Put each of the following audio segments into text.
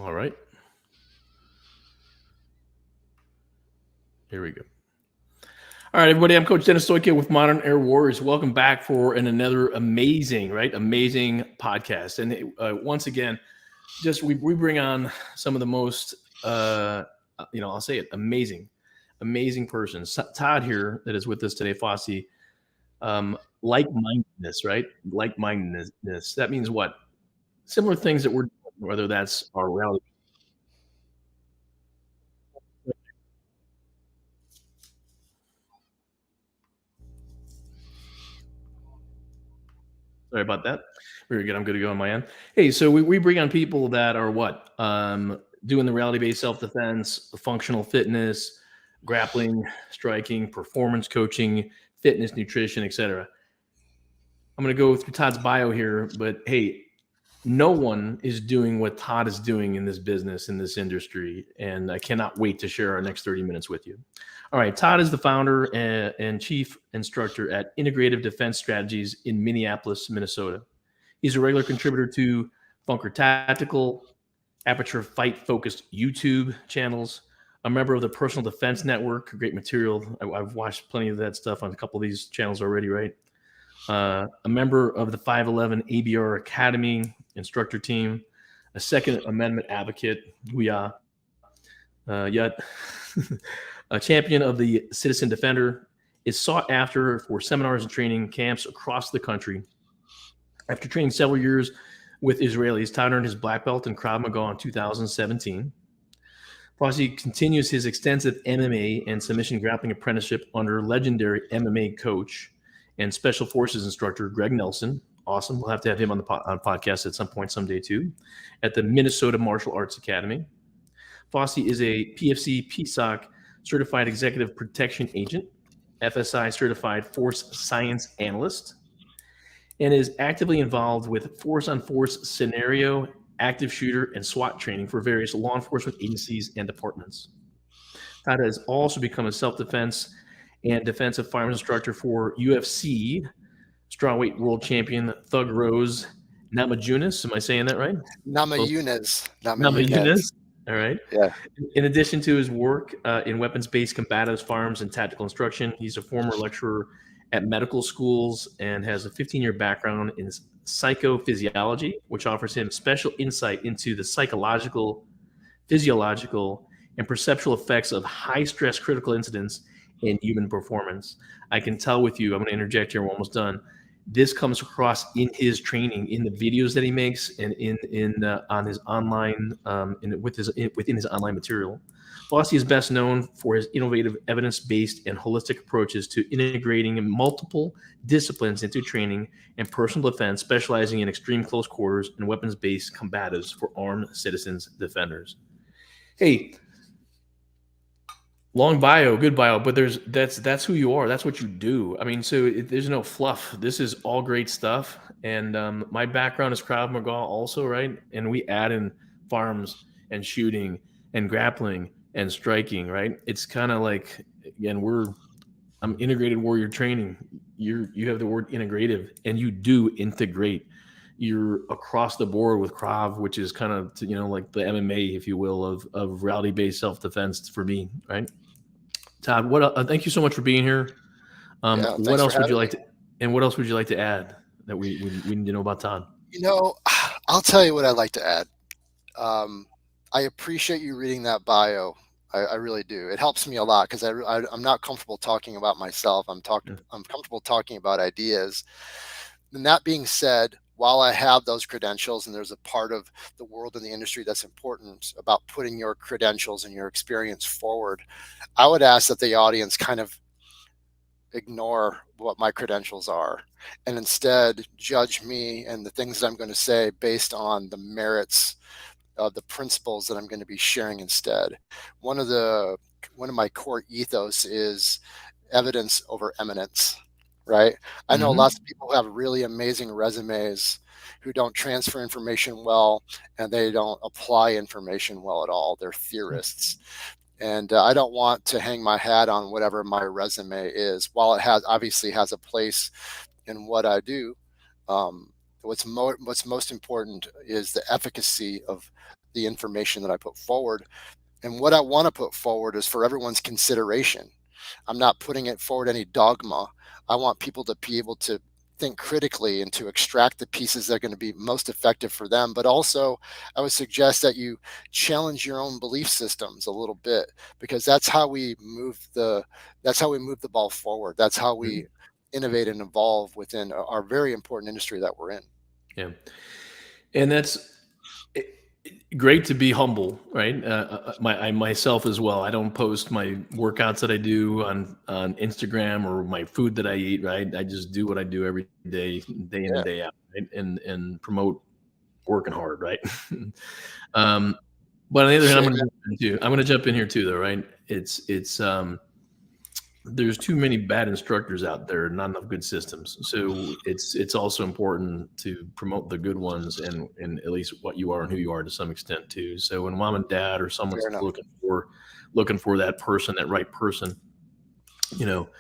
All right. Here we go. All right, everybody. I'm Coach Dennis Stoica with Modern Air Warriors. Welcome back for another amazing podcast. And once again, just we bring on some of the most, I'll say it, amazing persons. Todd here that is with us today, Fossey. Like-mindedness, right? Like-mindedness. That means what? Similar things that we're doing, whether that's our reality. Sorry about that. Very good. I'm good to go on my end. Hey, so we bring on people that are what? Doing the reality based self defense, functional fitness, grappling, striking, performance coaching, fitness, nutrition, etc. I'm going to go through Todd's bio here, but hey, no one is doing what Todd is doing in this business, in this industry. And I cannot wait to share our next 30 minutes with you. All right. Todd is the founder and chief instructor at Integrative Defense Strategies in Minneapolis, Minnesota. He's a regular contributor to Funker Tactical, Aperture Fight focused YouTube channels, a member of the Personal Defense Network. Great material. I've watched plenty of that stuff on a couple of these channels already, right? A member of the 511 ABR Academy instructor team, a Second Amendment advocate, yet a champion of the Citizen Defender, is sought after for seminars and training camps across the country. After training several years with Israelis, Todd earned his black belt in Krav Maga in 2017. Fossey continues his extensive MMA and submission grappling apprenticeship under legendary MMA coach and special forces instructor Greg Nelson. Awesome. We'll have to have him on the podcast at some point someday too, at the Minnesota Martial Arts Academy. Fossey is a PFC PSOC certified executive protection agent, FSI certified force science analyst, and is actively involved with force-on-force scenario, active shooter, and SWAT training for various law enforcement agencies and departments. Todd has also become a self-defense and defensive firearms instructor for UFC strawweight world champion Thug Rose Namajunas. Am I saying that right? Namajunas. Namajunas. All right. Yeah. In addition to his work in weapons-based combatives, firearms, and tactical instruction, he's a former lecturer at medical schools and has a 15-year background in psychophysiology, which offers him special insight into the psychological, physiological, and perceptual effects of high-stress critical incidents in human performance. I can tell with you, I'm going to interject here, we're almost done. This comes across in his training, in the videos that he makes, and on his online, within his online material. Fossey is best known for his innovative, evidence-based, and holistic approaches to integrating multiple disciplines into training and personal defense, specializing in extreme close quarters and weapons-based combatives for armed citizens defenders. Hey, long bio, good bio, but that's who you are. That's what you do. I mean, so there's no fluff. This is all great stuff. And my background is Krav Maga also, right? And we add in firearms and shooting and grappling and striking, right? It's kind of like, again, I'm integrated warrior training. You have the word integrative, and you do integrate. You're across the board with Krav, which is kind of like the MMA, if you will, of reality based self defense for me, right? Todd, thank you so much for being here. What else would you like to, and what else would you like to add that we need to know about Todd? I'll tell you what I'd like to add. I appreciate you reading that bio. I really do. It helps me a lot because I'm not comfortable talking about myself. I'm comfortable talking about ideas. And that being said, while I have those credentials, and there's a part of the world in the industry that's important about putting your credentials and your experience forward, I would ask that the audience kind of ignore what my credentials are and instead judge me and the things that I'm going to say based on the merits of the principles that I'm going to be sharing instead. One of my core ethos is evidence over eminence. Right? I know lots of people who have really amazing resumes who don't transfer information well, and they don't apply information well at all. They're theorists. And I don't want to hang my hat on whatever my resume is. While it obviously has a place in what I do, what's most important is the efficacy of the information that I put forward. And what I want to put forward is for everyone's consideration. I'm not putting it forward any dogma. I want people to be able to think critically and to extract the pieces that are going to be most effective for them. But also, I would suggest that you challenge your own belief systems a little bit, because that's how we move the ball forward. That's how we innovate and evolve within our very important industry that we're in. Yeah. And that's great to be humble, right? I myself as well. I don't post my workouts that I do on Instagram or my food that I eat, right? I just do what I do every day, day in and Yeah, day out, right? And promote working hard, right? um, but on the other hand, same. I'm gonna jump in here too, though, right? It's there's too many bad instructors out there, not enough good systems. So it's also important to promote the good ones and at least what you are and who you are to some extent too. So when mom and dad or Fair someone's enough. looking for that person, that right person, you know,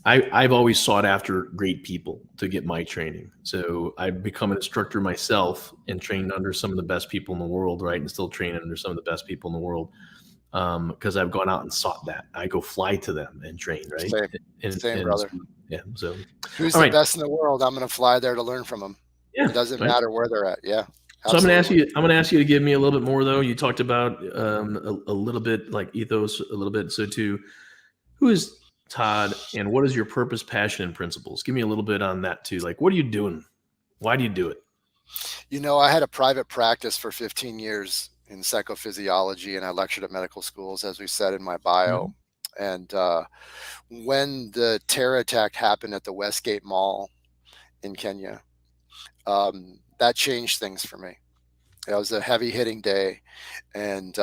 I've always sought after great people to get my training. So I've become an instructor myself and trained under some of the best people in the world, right? And still training under some of the best people in the world, because I've gone out and sought that. I go fly to them and train, right? Same. Same, And brother. yeah, so Who's all the right, best in the world? I'm going to fly there to learn from them. yeah, It doesn't right. matter where they're at. Yeah, So I'm going to ask absolutely. you. I'm going to ask you to give me a little bit more, though. You talked about a little bit like ethos, a little bit. So too, who is Todd, and what is your purpose, passion, and principles? Give me a little bit on that too. Like, what are you doing? Why do you do it? I had a private practice for 15 years in psychophysiology, and I lectured at medical schools, as we said in my bio. Mhm. And when the terror attack happened at the Westgate Mall in Kenya, that changed things for me. It was a heavy hitting day, and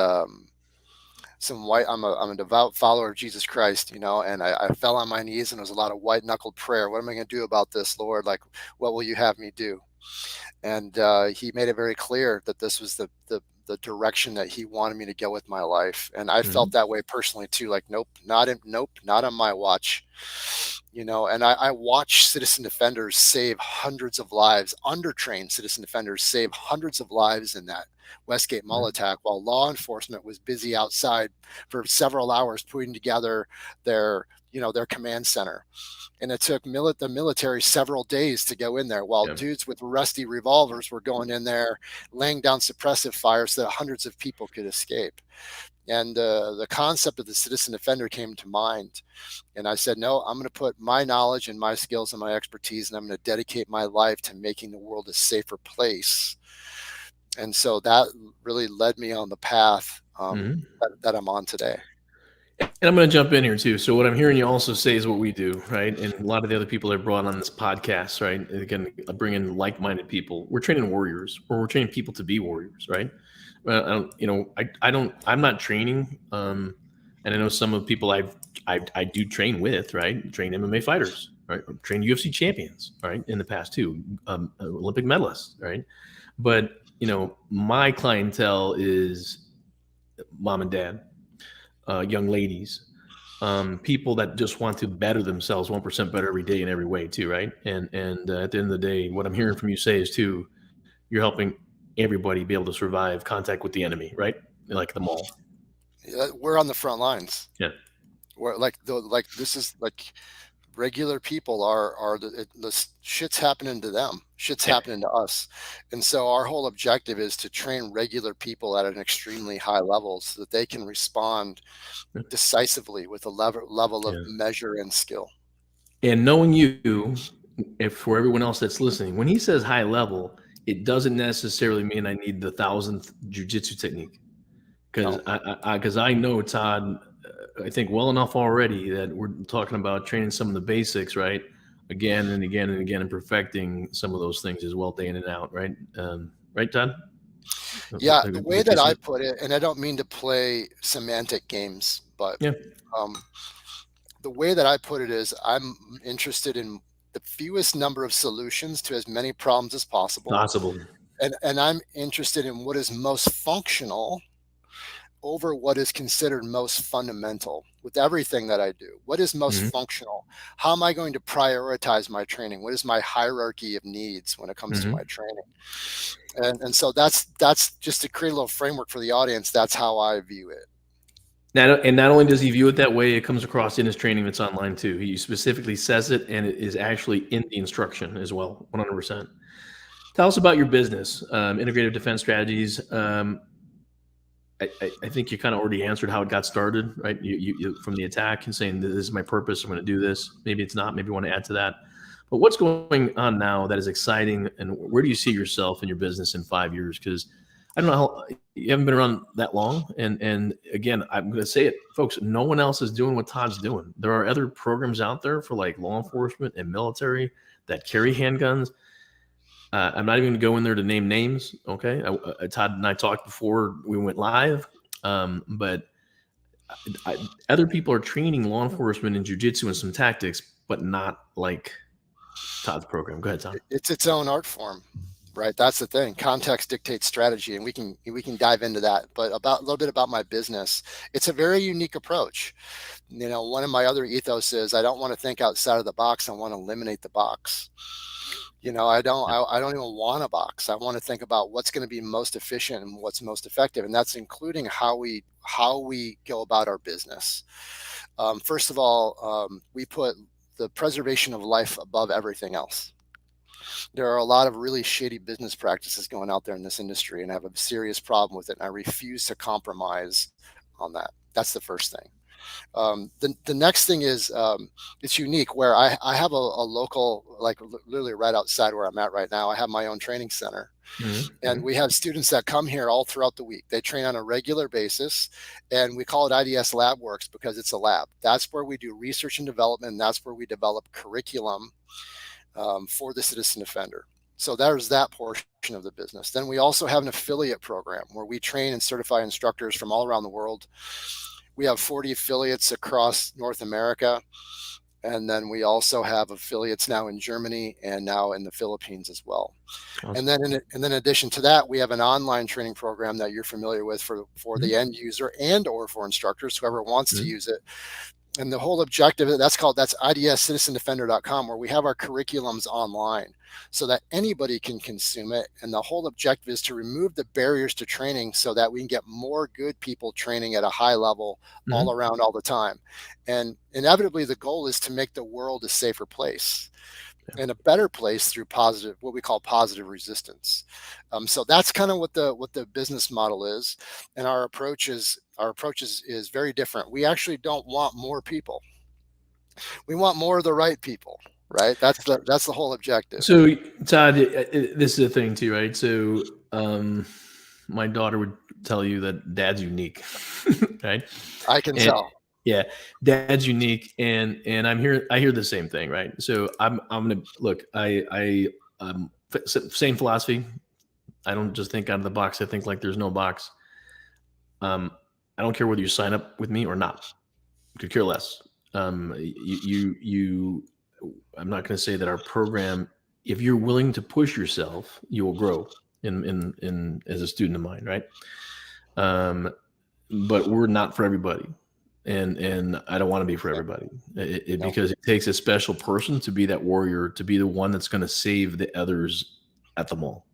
some white. I'm a devout follower of Jesus Christ, and I fell on my knees, and there was a lot of white knuckled prayer. What am I going to do about this, Lord? Like, what will you have me do? And he made it very clear that this was the direction that he wanted me to go with my life. And I felt Mhm. that way personally too. Like, nope, not on my watch. And I watch citizen defenders save hundreds of lives, undertrained citizen defenders save hundreds of lives in that Westgate Mall attack, while law enforcement was busy outside for several hours putting together their command center. And it took the military several days to go in there, while Yeah. dudes with rusty revolvers were going in there, laying down suppressive fire so that hundreds of people could escape. And the concept of the citizen defender came to mind. And I said, no, I'm going to put my knowledge and my skills and my expertise, and I'm going to dedicate my life to making the world a safer place. And so that really led me on the path Mhm. that I'm on today. And I'm going to jump in here too. So what I'm hearing you also say is what we do, right? And a lot of the other people that are brought on this podcast, right? Again, bring in like-minded people. We're training warriors, or we're training people to be warriors, right? I'm not training. And I know some of the people I do train with, right? Train MMA fighters, right? Train UFC champions, right? In the past too, Olympic medalists, right? But my clientele is mom and dad, young ladies, people that just want to better themselves 1% better every day in every way too, right? And at the end of the day, what I'm hearing from you say is too, you're helping everybody be able to survive contact with the enemy, right? Like the mall. We're on the front lines. Yeah. We're this is like regular people are the shit's happening to them. Shit's Yeah. happening to us. And so our whole objective is to train regular people at an extremely high level so that they can respond decisively with a level of Yeah. measure and skill. And knowing you, if for everyone else that's listening, when he says high level, it doesn't necessarily mean I need the thousandth jujitsu technique. Because No. I know Todd, I think well enough already that we're talking about training some of the basics, right? Again and again and again, and perfecting some of those things as well, day in and out, right? Right, Todd? Yeah, the Would way you that say? I put it, and I don't mean to play semantic games, but Yeah, um, the way that I put it is I'm interested in the fewest number of solutions to as many problems as possible. possible. And I'm interested in what is most functional over what is considered most fundamental with everything that I do. What is most Mm-hmm. functional? How am I going to prioritize my training? What is my hierarchy of needs when it comes to Mm-hmm. my training? And so that's just to create a little framework for the audience. That's how I view it. And not only does he view it that way, it comes across in his training that's online too. He specifically says it, and it is actually in the instruction as well, 100%. Tell us about your business, Integrative Defense Strategies. I think you kind of already answered how it got started, right? You from the attack and saying, this is my purpose, I'm going to do this. Maybe it's not. Maybe you want to add to that. But what's going on now that is exciting, and where do you see yourself in your business in 5 years? Because I don't know how you haven't been around that long, and again, I'm going to say it, folks. No one else is doing what Todd's doing. There are other programs out there for like law enforcement and military that carry handguns. I'm not even going to go in there to name names. Okay, Todd and I talked before we went live, but other people are training law enforcement in jujitsu and some tactics, but not like Todd's program. Go ahead, Todd. It's its own art form, right? That's the thing. Context dictates strategy, and we can dive into that. But about a little bit about my business, it's a very unique approach. You know, one of my other ethos is I don't want to think outside of the box. I want to eliminate the box. You know, I don't even want a box. I want to think about what's going to be most efficient and what's most effective, and that's including how we go about our business. First of all, we put the preservation of life above everything else. There are a lot of really shady business practices going out there in this industry, and I have a serious problem with it. And I refuse to compromise on that. That's the first thing. The next thing is it's unique where I have a local, like literally right outside where I'm at right now. I have my own training center. Mm-hmm. And we have students that come here all throughout the week. They train on a regular basis, and we call it IDS Lab Works because it's a lab. That's where we do research and development. And that's where we develop curriculum for the citizen defender. So there's that portion of the business. Then we also have an affiliate program where we train and certify instructors from all around the world. We have 40 affiliates across North America. And then we also have affiliates now in Germany and now in the Philippines as well. Awesome. And then in addition to that, we have an online training program that you're familiar with for the end user and or for instructors, whoever wants to use it. And the whole objective, that's idscitizendefender.com, where we have our curriculums online so that anybody can consume it. And the whole objective is to remove the barriers to training so that we can get more good people training at a high level all around all the time. And inevitably, the goal is to make the world a safer place and a better place through what we call positive resistance. So that's kind of what the business model is. And our approach is very different. We actually don't want more people. We want more of the right people, right? That's the whole objective. So Todd, this is the thing too, right? So my daughter would tell you that dad's unique, right? I can tell. Yeah, dad's unique, and I hear the same thing, right? So I'm gonna look. Same philosophy. I don't just think out of the box. I think like there's no box. I don't care whether you sign up with me or not. Could care less. I'm not going to say that our program. If you're willing to push yourself, you will grow in as a student of mine, right? But we're not for everybody. And I don't want to be for everybody because it takes a special person to be that warrior, to be the one that's going to save the others at the mall.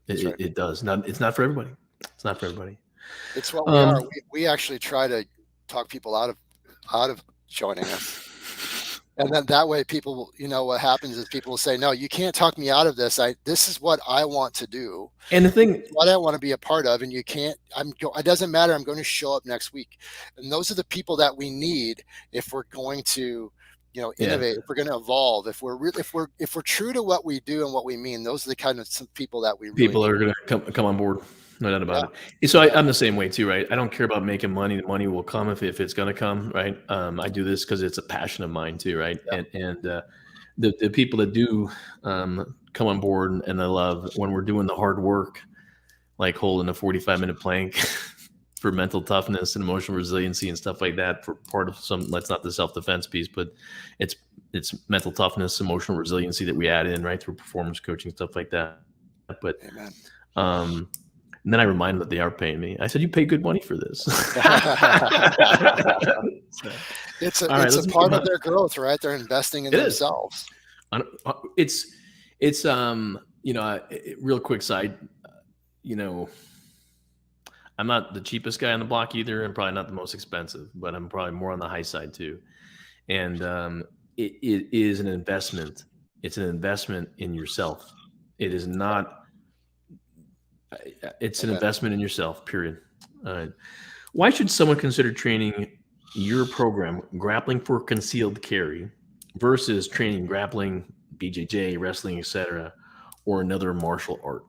It does. It's not for everybody. It's not for everybody. It's what we are. We actually try to talk people out of joining us. And then that way people, what happens is people will say, no, you can't talk me out of this. This is what I want to do. And the thing, what I want to be a part of, and you can't, it doesn't matter. I'm going to show up next week. And those are the people that we need if we're going to, innovate, if we're going to evolve, if we're true to what we do and what we mean, those are the kind of people that we really are going to come on board. No doubt about it. So I'm the same way too, right? I don't care about making money. The money will come if it's going to come, right? I do this because it's a passion of mine too, right? Yeah. And the people that do come on board and I love when we're doing the hard work, like holding a 45-minute plank for mental toughness and emotional resiliency and stuff like that for part of that's not the self-defense piece, but it's mental toughness, emotional resiliency that we add in, right? Through performance coaching, stuff like that. But And then I remind them that they are paying me. I said, "You pay good money for this." So, It's all right, a let's move part on. of their growth, right? They're investing in It is. themselves. It's real quick side. You know, I'm not the cheapest guy on the block either, and probably not the most expensive, but I'm probably more on the high side too. And it is an investment. It's an investment in yourself. It is not. It's an Amen. investment in yourself. Period. Why should someone consider training your program, grappling for concealed carry, versus training grappling, BJJ, wrestling, etc., or another martial art?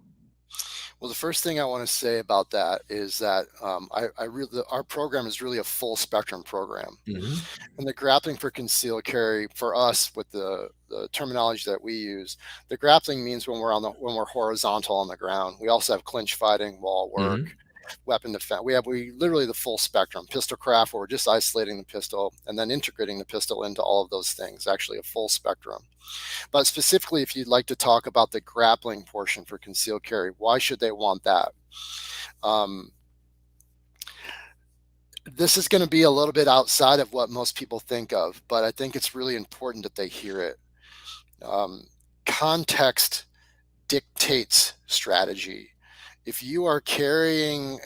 Well, the first thing I want to say about that is that our program is really a full spectrum program. Mm-hmm. And the grappling for concealed carry for us, with the terminology that we use, the grappling means when we're horizontal on the ground. We also have clinch fighting, wall work, Mm-hmm. weapon defense. We literally the full spectrum. Pistol craft, where we're just isolating the pistol and then integrating the pistol into all of those things. Actually, a full spectrum. But specifically, if you'd like to talk about the grappling portion for concealed carry, why should they want that? This is going to be a little bit outside of what most people think of, but I think it's really important that they hear it. Context dictates strategy. If you are carrying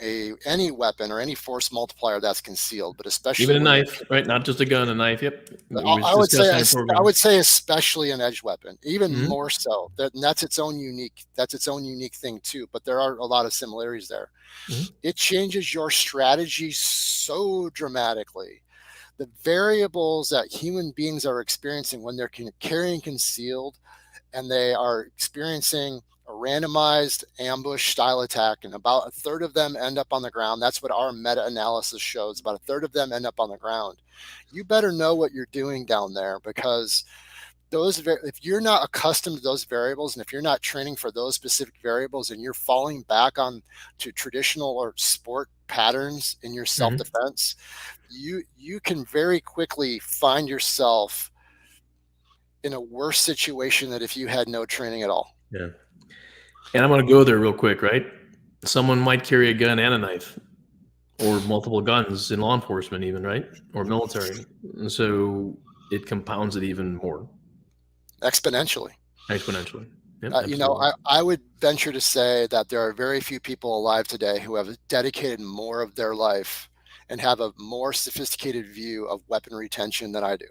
any weapon or any force multiplier that's concealed, but especially Even a knife, right? Not just a gun, a knife. Yep. I would say especially an edge weapon, even more so. That's its own unique thing too. But there are a lot of similarities there. Mm-hmm. It changes your strategy so dramatically. The variables that human beings are experiencing when they're carrying concealed, and they are experiencing a randomized ambush style attack, and about a third of them end up on the ground. That's what our meta-analysis shows. About a third of them end up on the ground. You better know what you're doing down there, because if you're not accustomed to those variables, and if you're not training for those specific variables, and you're falling back on to traditional or sport patterns in your self-defense, you can very quickly find yourself in a worse situation than if you had no training at all. Yeah. And I'm going to go there real quick, right? Someone might carry a gun and a knife, or multiple guns in law enforcement even, right? Or military. And so it compounds it even more. Exponentially. Yep, I would venture to say that there are very few people alive today who have dedicated more of their life and have a more sophisticated view of weapon retention than I do.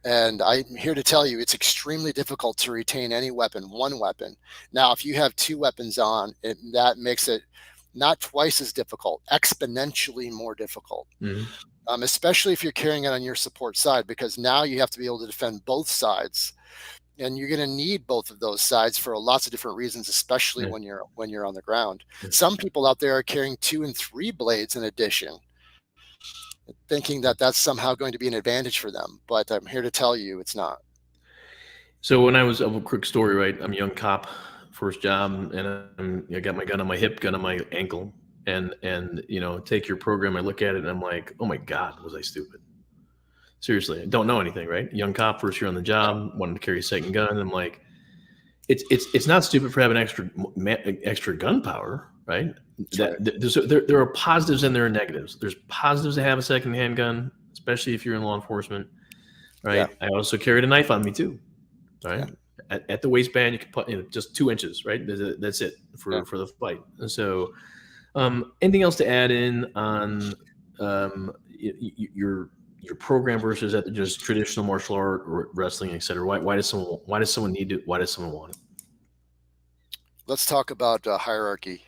And I'm here to tell you, it's extremely difficult to retain any weapon, one weapon. Now, if you have two weapons on, that makes it not twice as difficult, exponentially more difficult. Mm-hmm. Especially if you're carrying it on your support side, because now you have to be able to defend both sides. And you're going to need both of those sides for lots of different reasons, especially when you're on the ground. Some people out there are carrying 2 and 3 blades in addition, thinking that that's somehow going to be an advantage for them. But I'm here to tell you it's not. So when I was a quick story, right? I'm a young cop, first job, and I got my gun on my hip, gun on my ankle, and take your program. I look at it and I'm like, oh my God, was I stupid? Seriously, I don't know anything, right? Young cop, first year on the job, wanted to carry a second gun. I'm like, it's not stupid for having extra gun power, right? There are positives and there are negatives. There's positives to have a second handgun, especially if you're in law enforcement, right? Yeah. I also carried a knife on me too, right? Yeah. At the waistband, you can put just 2 inches, right? That's it for the fight. And so, anything else to add in on your program versus just traditional martial art or wrestling, et cetera? Why does someone need it? Why does someone want it? Let's talk about hierarchy.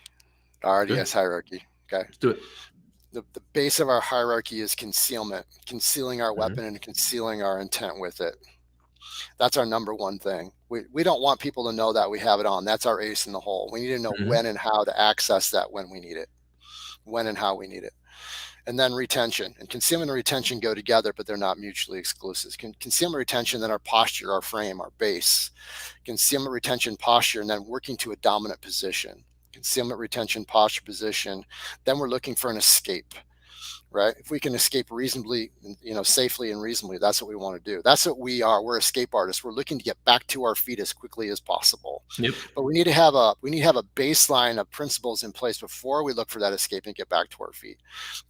RDS hierarchy. Okay. Let's do it. The base of our hierarchy is concealment, concealing our weapon and concealing our intent with it. That's our number one thing. We don't want people to know that we have it on. That's our ace in the hole. We need to know when and how to access that when we need it, when and how we need it. And then retention and concealment and retention go together, but they're not mutually exclusive. Concealment, retention, then our posture, our frame, our base. Concealment, retention, posture, and then working to a dominant position. Concealment, retention, posture, position. Then we're looking for an escape. right? If we can escape reasonably, safely and reasonably, that's what we want to do. That's what we are. We're escape artists. We're looking to get back to our feet as quickly as possible. Yep. But we need to have a baseline of principles in place before we look for that escape and get back to our feet.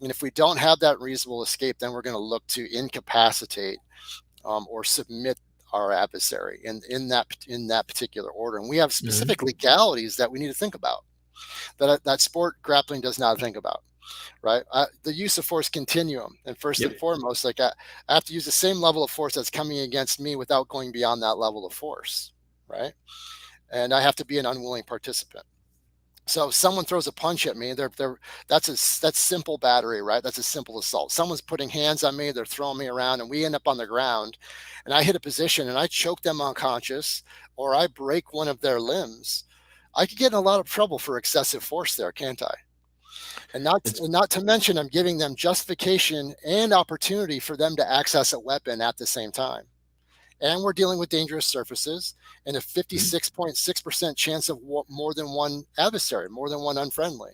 And if we don't have that reasonable escape, then we're going to look to incapacitate or submit our adversary in that particular order. And we have specific legalities that we need to think about that sport grappling does not think about. Right, the use of force continuum, and first and foremost, like I have to use the same level of force that's coming against me without going beyond that level of force, right? And I have to be an unwilling participant. So if someone throws a punch at me, that's simple battery, right? That's a simple assault. Someone's putting hands on me, they're throwing me around, and we end up on the ground, and I hit a position and I choke them unconscious, or I break one of their limbs. I could get in a lot of trouble for excessive force there, can't I? And not to mention, I'm giving them justification and opportunity for them to access a weapon at the same time. And we're dealing with dangerous surfaces and a 56.6% chance of more than one adversary, more than one unfriendly.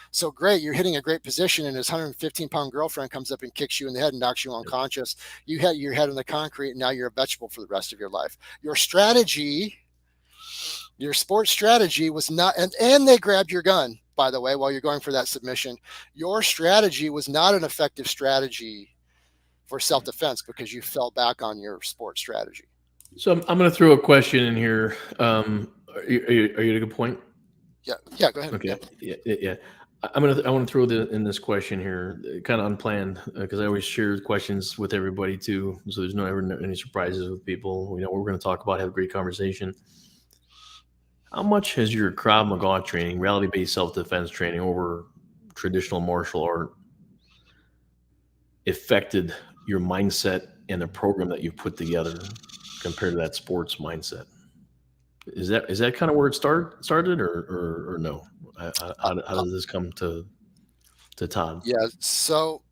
So great, you're hitting a great position, and his 115-pound girlfriend comes up and kicks you in the head and knocks you unconscious. You hit your head on the concrete, and now you're a vegetable for the rest of your life. Your sports strategy was not, and they grabbed your gun, by the way, while you're going for that submission. Your strategy was not an effective strategy for self-defense because you fell back on your sports strategy. So I'm going to throw a question in here. Are you at a good point? Yeah, go ahead. Okay, yeah. I want to throw in this question here, kind of unplanned, because I always share questions with everybody too, so there's never any surprises with people. We know what we're going to talk about, have a great conversation. How much has your Krav Maga training, reality-based self-defense training over traditional martial art affected your mindset and the program that you've put together compared to that sports mindset? Is that kind of where it started, or no? How does this come to Todd? Yeah, so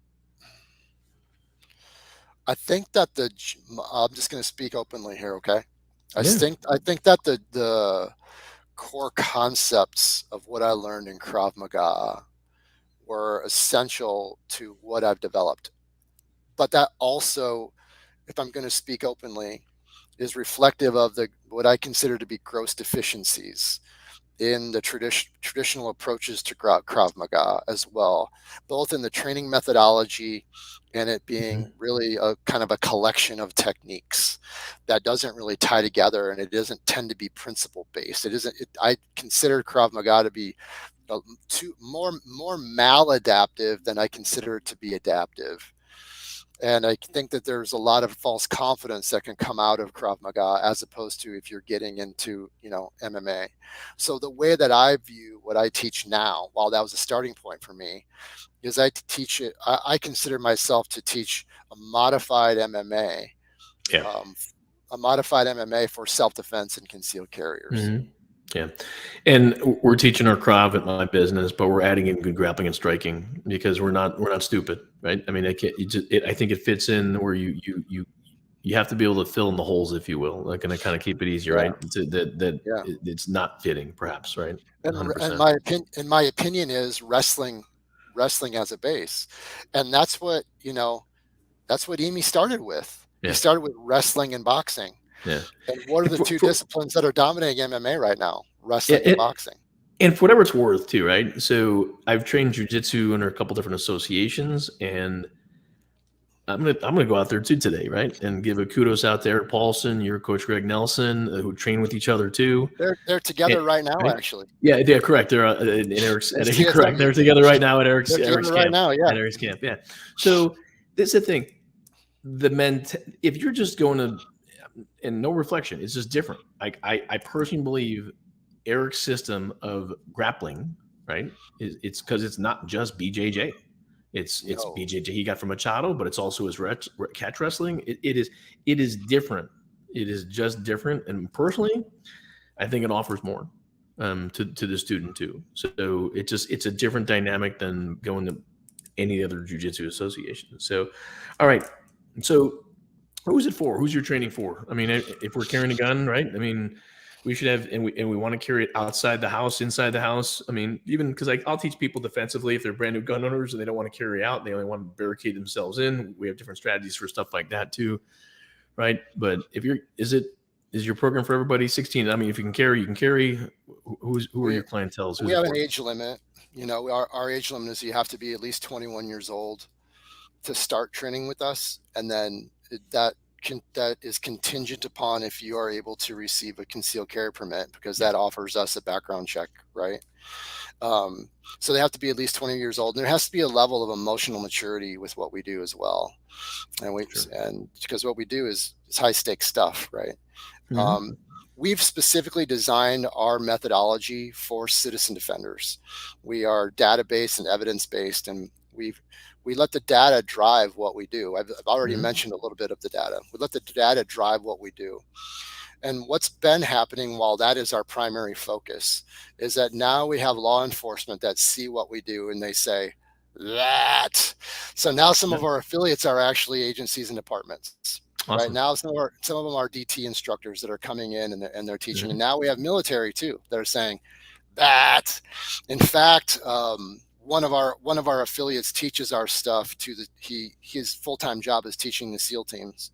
I think that I'm just going to speak openly here, okay? I think that the core concepts of what I learned in Krav Maga were essential to what I've developed. But that also, if I'm going to speak openly, is reflective of what I consider to be gross deficiencies in the traditional approaches to Krav Maga as well, both in the training methodology and it being really a kind of a collection of techniques that doesn't really tie together, and it doesn't tend to be principle based. I consider Krav Maga to be more maladaptive than I consider it to be adaptive. And I think that there's a lot of false confidence that can come out of Krav Maga as opposed to if you're getting into, MMA. So the way that I view what I teach now, while that was a starting point for me, is I teach it. I consider myself to teach a modified MMA, a modified MMA for self-defense and concealed carriers. Mm-hmm. Yeah. And we're teaching our Krav at my business, but we're adding in good grappling and striking because we're not stupid, right? I mean, I think it fits in where you have to be able to fill in the holes, if you will, like, and I kind of keep it easier, right? It's not fitting, perhaps, right? And my opinion is wrestling as a base, and that's what Emi started with. Yeah. He started with wrestling and boxing. Yeah. And what are the two disciplines that are dominating MMA right now? Wrestling and boxing. And for whatever it's worth, too, right? So I've trained jiu-jitsu under a couple different associations, and I'm gonna go out there too today, right? And give a kudos out there, Paulson, your coach Greg Nelson, who train with each other too. They're together right now, actually. Yeah, they're correct. They're in Eric's. Correct. They're together right now at Eric's camp. Right now, yeah. At Eric's camp, yeah. So this is the thing. If you're just going to, and no reflection, it's just different. I personally believe Eric's system of grappling, right? It's because it's not just BJJ. It's BJJ he got from Machado, but it's also his catch wrestling. It is different. It is just different. And personally, I think it offers more to the student too. So it's a different dynamic than going to any other jiu-jitsu association. So, all right. So who is it for? Who's your training for? I mean, if we're carrying a gun, right? I mean, we should have, and we want to carry it outside the house, inside the house. I mean, even because I'll teach people defensively if they're brand new gun owners and they don't want to carry out, they only want to barricade themselves in. We have different strategies for stuff like that too, right? But if you're, is your program for everybody 16? I mean, if you can carry, you can carry. Who are your clientels? We have an age limit. Our age limit is you have to be at least 21 years old to start training with us, and then that is contingent upon if you are able to receive a concealed carry permit, because that offers us a background check, right? So they have to be at least 20 years old, and there has to be a level of emotional maturity with what we do as well. And because what we do is high stakes stuff, right? Mm-hmm. We've specifically designed our methodology for citizen defenders. We are database and evidence based, and we let the data drive what we do. I've already mentioned a little bit of the data. We let the data drive what we do. And what's been happening while that is our primary focus is that now we have law enforcement that see what we do and they say, that. So now some of our affiliates are actually agencies and departments. Awesome. Right now, some of them are DT instructors that are coming in and they're teaching. And now we have military too that are saying that. In fact, one of our affiliates teaches our stuff to his full-time job is teaching the SEAL teams.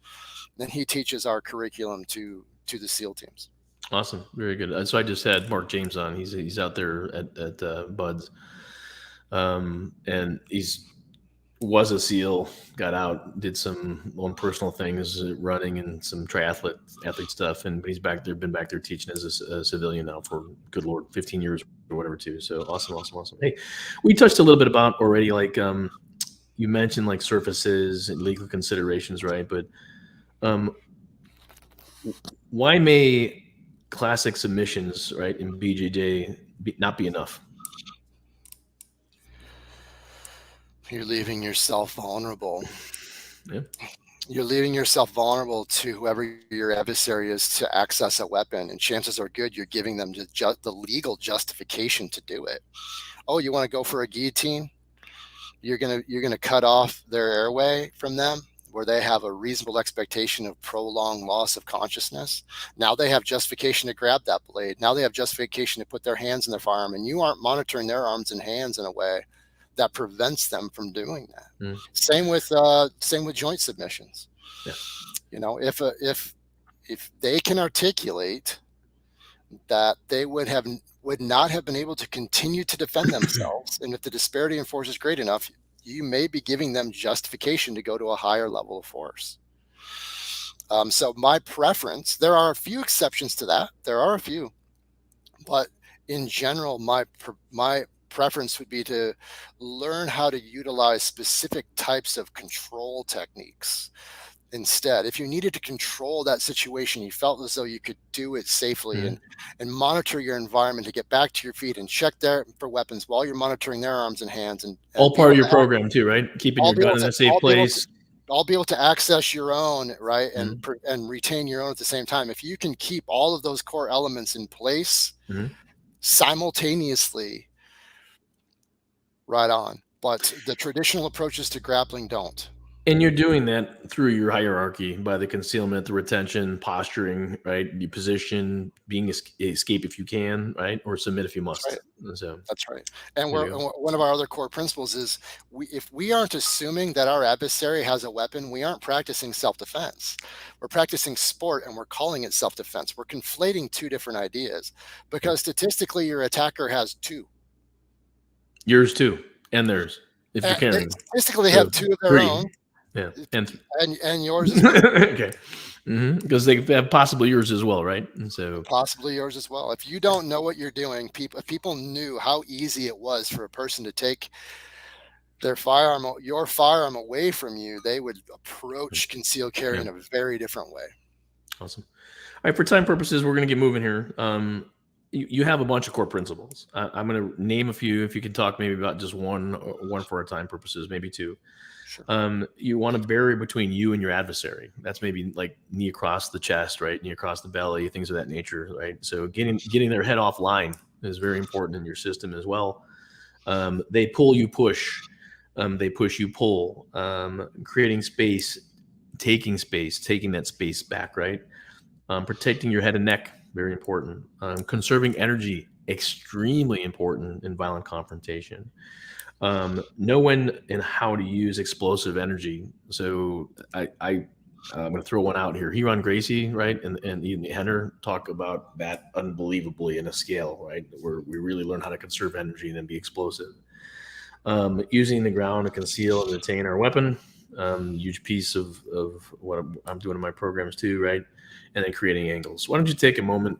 Then he teaches our curriculum to the SEAL teams. Awesome, very good. So I just had Mark James on. He's out there at Buds, and was a SEAL, got out, did some own personal things, running and some athlete stuff, and he's been back there teaching as a civilian now for, good Lord, 15 years or whatever too. So awesome. Hey, we touched a little bit about already, like you mentioned like surfaces and legal considerations, right? But why may classic submissions, right, in BJJ not be enough? You're leaving yourself vulnerable. Yeah. You're leaving yourself vulnerable to whoever your adversary is to access a weapon, and chances are good you're giving them the legal justification to do it. Oh, you want to go for a guillotine? You're gonna cut off their airway from them, where they have a reasonable expectation of prolonged loss of consciousness. Now they have justification to grab that blade. Now they have justification to put their hands in their firearm, and you aren't monitoring their arms and hands in a way that prevents them from doing that. Same with joint submissions. Yeah. If they can articulate that they would not have been able to continue to defend themselves, and if the disparity in force is great enough, you may be giving them justification to go to a higher level of force. So my preference, there are a few exceptions to that. There are a few, but in general, my preference would be to learn how to utilize specific types of control techniques instead. If you needed to control that situation, you felt as though you could do it safely and monitor your environment to get back to your feet and check there for weapons while you're monitoring their arms and hands. And all part of your program too, right? Keeping your gun in a safe place. I'll be able to access your own, right? And retain your own at the same time. If you can keep all of those core elements in place simultaneously, right on. But the traditional approaches to grappling don't. And you're doing that through your hierarchy by the concealment, the retention, posturing, right? You position, being escape if you can, right? Or submit if you must. Right. So that's right. And one of our other core principles is if we aren't assuming that our adversary has a weapon, we aren't practicing self-defense. We're practicing sport and we're calling it self-defense. We're conflating two different ideas because statistically your attacker has two. Yours too, and theirs. If you're carrying, statistically, they have two of their own. Yeah, and yours as well. Okay, because they have possibly yours as well, right? And so possibly yours as well. If you don't know what you're doing, if people knew how easy it was for a person to take your firearm away from you, they would approach concealed carry in a very different way. Awesome. All right, for time purposes, we're going to get moving here. You have a bunch of core principles. I'm going to name a few. If you could talk maybe about just one for our time purposes, maybe two. Sure. You want to barrier between you and your adversary. That's maybe like knee across the chest, right? Knee across the belly, things of that nature, right? So getting their head off line is very important in your system as well. They pull, you push. They push, you pull. Creating space, taking that space back, right? Protecting your head and neck. very important. Conserving energy, extremely important in violent confrontation. Know when and how to use explosive energy. So I'm going to throw one out here. Huron Gracie, right, and Ian Henner talk about that unbelievably in a scale, right, where we really learn how to conserve energy and then be explosive. Using the ground to conceal and retain our weapon, huge piece of what I'm doing in my programs too, right? And then creating angles. Why don't you take a moment,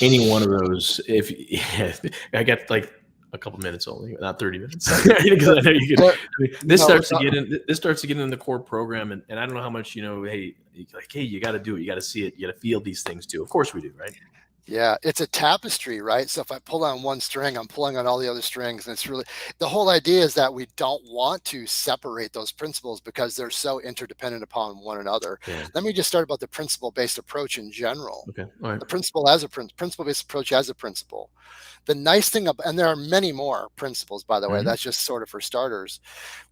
any one of those? If I got like a couple minutes only, not 30 minutes, because I know you can. This starts to get in the core program, and I don't know how much Hey, you got to do it. You got to see it. You got to feel these things too. Of course we do, right? Yeah, it's a tapestry, right? So if I pull on one string, I'm pulling on all the other strings. And it's really the whole idea is that we don't want to separate those principles because they're so interdependent upon one another. Yeah. Let me just start about the principle-based approach in general. Okay. All right. The principle-based approach as a principle. The nice thing, and there are many more principles, by the way, that's just sort of for starters.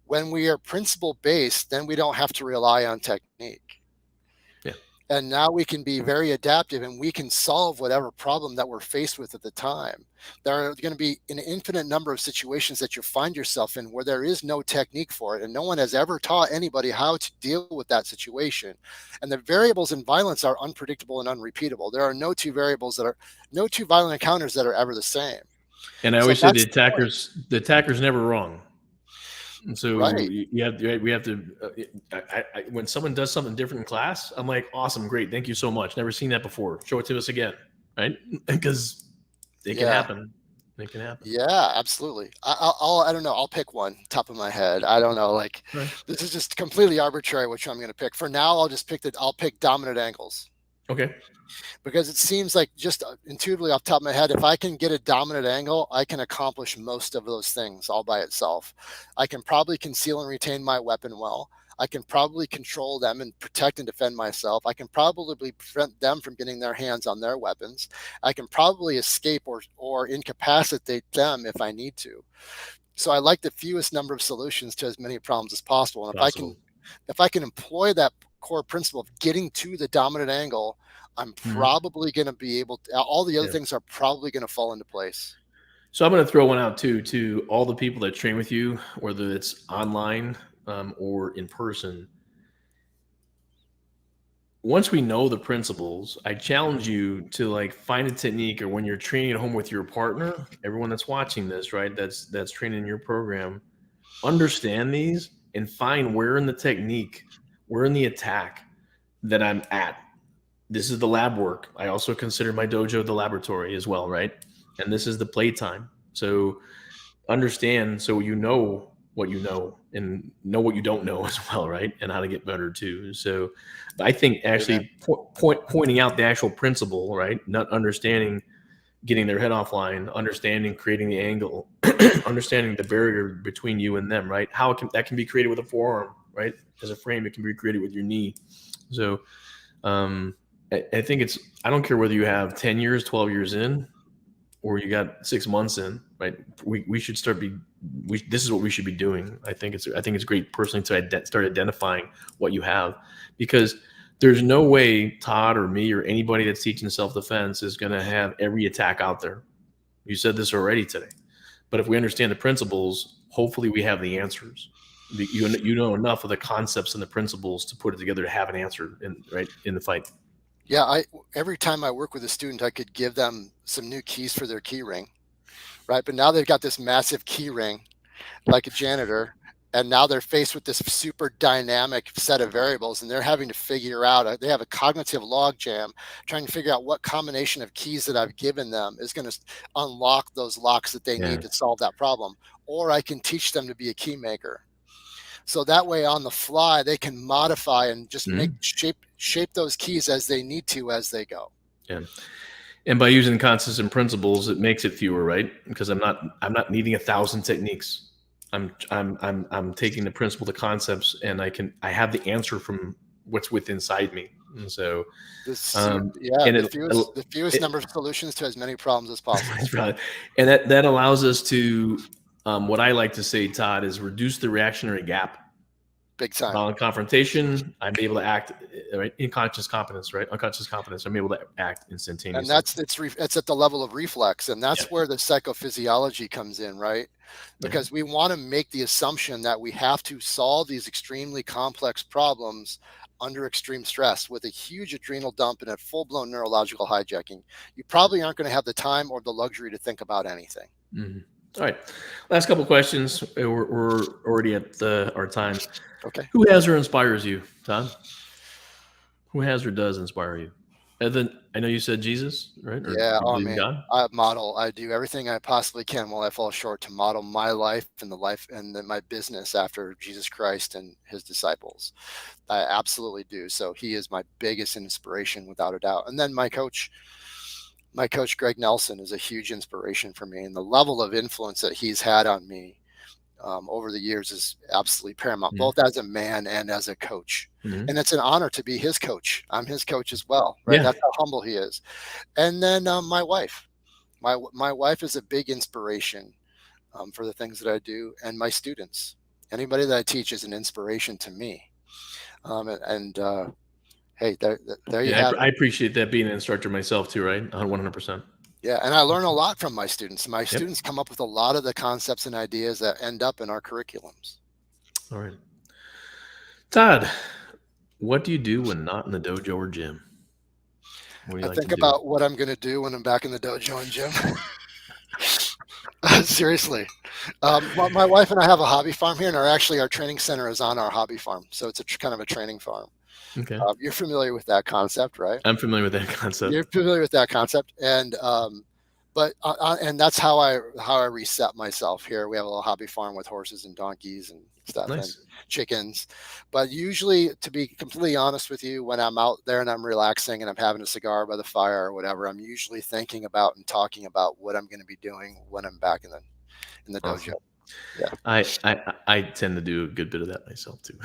When we are principle-based, then we don't have to rely on technique. And now we can be very adaptive and we can solve whatever problem that we're faced with at the time. There are going to be an infinite number of situations that you find yourself in where there is no technique for it. And no one has ever taught anybody how to deal with that situation. And the variables in violence are unpredictable and unrepeatable. There are no two violent encounters that are ever the same. And I always say the attacker's never wrong. So right. we have to. When someone does something different in class, I'm like, awesome, great, thank you so much. Never seen that before. Show it to us again, right? Because it can happen. It can happen. Yeah, absolutely. I don't know. I'll pick one top of my head. I don't know. This is just completely arbitrary which I'm going to pick. For now, I'll pick dominant angles. Okay. Because it seems like just intuitively off the top of my head, if I can get a dominant angle, I can accomplish most of those things all by itself. I can probably conceal and retain my weapon well. I can probably control them and protect and defend myself. I can probably prevent them from getting their hands on their weapons. I can probably escape or incapacitate them if I need to. So I like the fewest number of solutions to as many problems as possible. And if I can employ that core principle of getting to the dominant angle, I'm probably going to be able to, all the other things are probably going to fall into place. So I'm going to throw one out too, to all the people that train with you, whether it's online or in person. Once we know the principles, I challenge you to find a technique, or when you're training at home with your partner, everyone that's watching this, right, that's training in your program, understand these and find where in the technique, where in the attack that I'm at. This is the lab work. I also consider my dojo the laboratory as well, right? And this is the playtime. So understand, so you know what you know and know what you don't know as well, right? And how to get better too. So I think actually pointing out the actual principle, right? Not understanding, getting their head offline, understanding, creating the angle, understanding the barrier between you and them, right? How that can be created with a forearm, right? As a frame, it can be created with your knee. So I think I don't care whether you have 10 years, 12 years in, or you got 6 months in, right? We should this is what we should be doing. I think it's great personally to start identifying what you have, because there's no way Todd or me or anybody that's teaching self-defense is going to have every attack out there. You said this already today, but if we understand the principles, hopefully we have the answers. You know enough of the concepts and the principles to put it together to have an answer in the fight. Yeah, every time I work with a student, I could give them some new keys for their key ring, right? But now they've got this massive key ring, like a janitor, and now they're faced with this super dynamic set of variables, and they're having to figure out, they have a cognitive log jam, trying to figure out what combination of keys that I've given them is going to unlock those locks that they need to solve that problem. Or I can teach them to be a key maker. So that way on the fly, they can modify and just shape those keys as they need to as they go. Yeah. And by using concepts and principles, it makes it fewer, right? Because I'm not needing 1,000 techniques. I'm taking the principle, the concepts, and I have the answer from what's within inside me. And so the fewest number of solutions to as many problems as possible. And that allows us to what I like to say, Todd, is reduce the reactionary gap. Big time. Violent confrontation, I'm able to act, right? Unconscious competence, right? Unconscious competence. I'm able to act And instantaneously. it's at the level of reflex, and that's Yep. where the psychophysiology comes in, right? Yeah. Because we want to make the assumption that we have to solve these extremely complex problems under extreme stress with a huge adrenal dump and a full-blown neurological hijacking. You probably aren't going to have the time or the luxury to think about anything. Mm-hmm. All right. Last couple questions. We're already at our time. Okay. Who has or inspires you, Todd? Who has or does inspire you? And then I know you said Jesus, right? Or Yeah. you Oh believe in man. God? I do everything I possibly can while I fall short to model my life and the life and my business after Jesus Christ and his disciples. I absolutely do. So he is my biggest inspiration without a doubt. And then my coach Greg Nelson is a huge inspiration for me, and the level of influence that he's had on me over the years is absolutely paramount, both as a man and as a coach. Mm-hmm. And it's an honor to be his coach. I'm his coach as well, right? Yeah. That's how humble he is. And then my wife, my wife is a big inspiration for the things that I do, and my students. Anybody that I teach is an inspiration to me. Hey, there you Yeah, have I it. appreciate that being an instructor myself too, right? 100%. Yeah, and I learn a lot from my students. My Yep. students come up with a lot of the concepts and ideas that end up in our curriculums. All right. Todd, what do you do when not in the dojo or gym? What do you I like think to do? about what I'm going to do when I'm back in the dojo and gym. Seriously. My wife and I have a hobby farm here, and our training center is on our hobby farm. So it's kind of a training farm. Okay. You're familiar with that concept, right? I'm familiar with that concept. You're familiar with that concept, and that's how I reset myself here. We have a little hobby farm with horses and donkeys and stuff, and Nice. chickens. But usually, to be completely honest with you, when I'm out there and I'm relaxing and I'm having a cigar by the fire or whatever, I'm usually thinking about and talking about what I'm going to be doing when I'm back in the Awesome. dojo. Yeah, I tend to do a good bit of that myself too.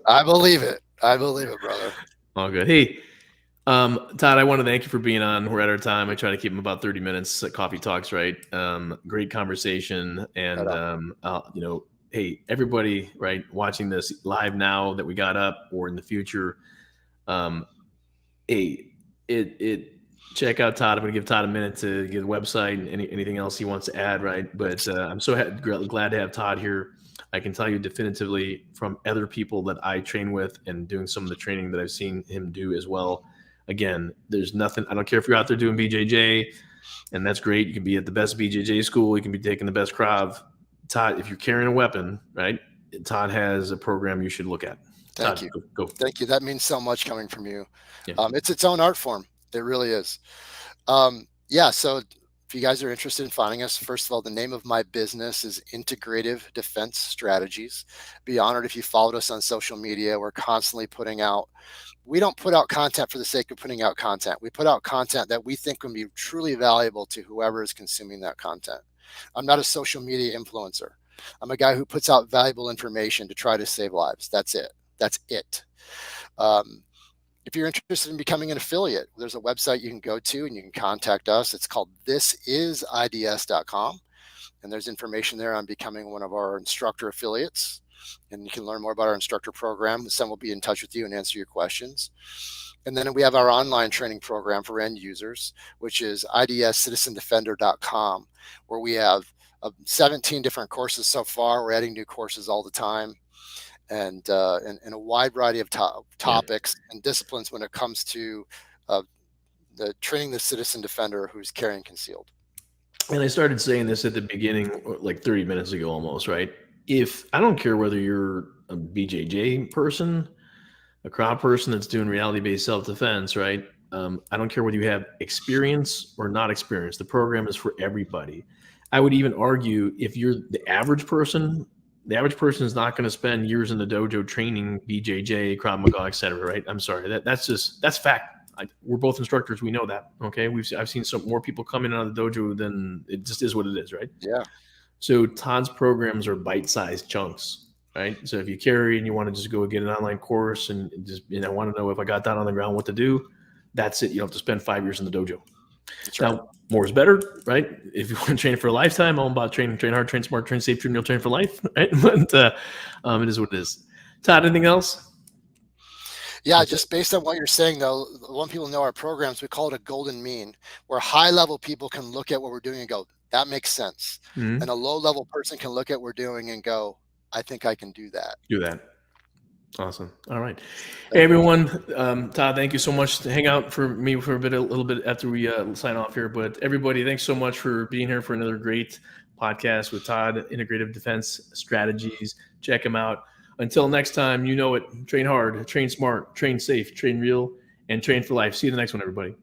I believe it. I believe it, brother. All good. Hey, Todd, I want to thank you for being on. We're at our time. I try to keep them about 30 minutes at Coffee Talks, right? Great conversation. And, hey, everybody, right, watching this live now that we got up or in the future, check out Todd. I'm going to give Todd a minute to get the website and anything else he wants to add, right? But I'm so glad to have Todd here. I can tell you definitively from other people that I train with and doing some of the training that I've seen him do as well. Again, there's nothing. I don't care if you're out there doing BJJ, and that's great. You can be at the best BJJ school. You can be taking the best Krav. Todd, if you're carrying a weapon, right? Todd has a program you should look at. Thank Todd, you. Go. Thank you. That means so much coming from you. Yeah. It's its own art form. It really is. So if you guys are interested in finding us, first of all, the name of my business is Integrative Defense Strategies. Be honored if you followed us on social media. We're constantly we don't put out content for the sake of putting out content. We put out content that we think can be truly valuable to whoever is consuming that content. I'm not a social media influencer. I'm a guy who puts out valuable information to try to save lives. That's it. If you're interested in becoming an affiliate, there's a website you can go to and you can contact us. It's called thisisids.com. And there's information there on becoming one of our instructor affiliates. And you can learn more about our instructor program. Someone will be in touch with you and answer your questions. And then we have our online training program for end users, which is idscitizendefender.com, where we have 17 different courses so far. We're adding new courses all the time. And a wide variety of topics and disciplines when it comes to the training the citizen defender who's carrying concealed. And I started saying this at the beginning, like 30 minutes ago almost, right? If I don't care whether you're a BJJ person, a Krav person that's doing reality-based self-defense, right? I don't care whether you have experience or not experience. The program is for everybody. I would even argue if you're the average person is not going to spend years in the dojo training BJJ, Krav Maga, et cetera, right? I'm sorry. That's fact. We're both instructors. We know that. Okay. I've seen some more people come in and out of the dojo than it just is what it is, right? Yeah. So Todd's programs are bite-sized chunks, right? So if you carry and you want to just go get an online course and just, want to know if I got that on the ground, what to do, that's it. You don't have to spend 5 years in the dojo. That's right. Now, more is better, right? If you want to train for a lifetime, I'm about train hard, train smart, train safe, train real, train for life, right? But it is what it is. Todd, anything else? Yeah, just based on what you're saying, though, when people know our programs, we call it a golden mean, where high-level people can look at what we're doing and go, that makes sense. Mm-hmm. And a low-level person can look at what we're doing and go, I think I can do that. Do that. Awesome. All right. Hey, everyone. Todd, thank you so much to hang out for me for a little bit after we sign off here. But everybody, thanks so much for being here for another great podcast with Todd, Integrative Defense Strategies. Check him out. Until next time, you know it. Train hard, train smart, train safe, train real, and train for life. See you in the next one, everybody.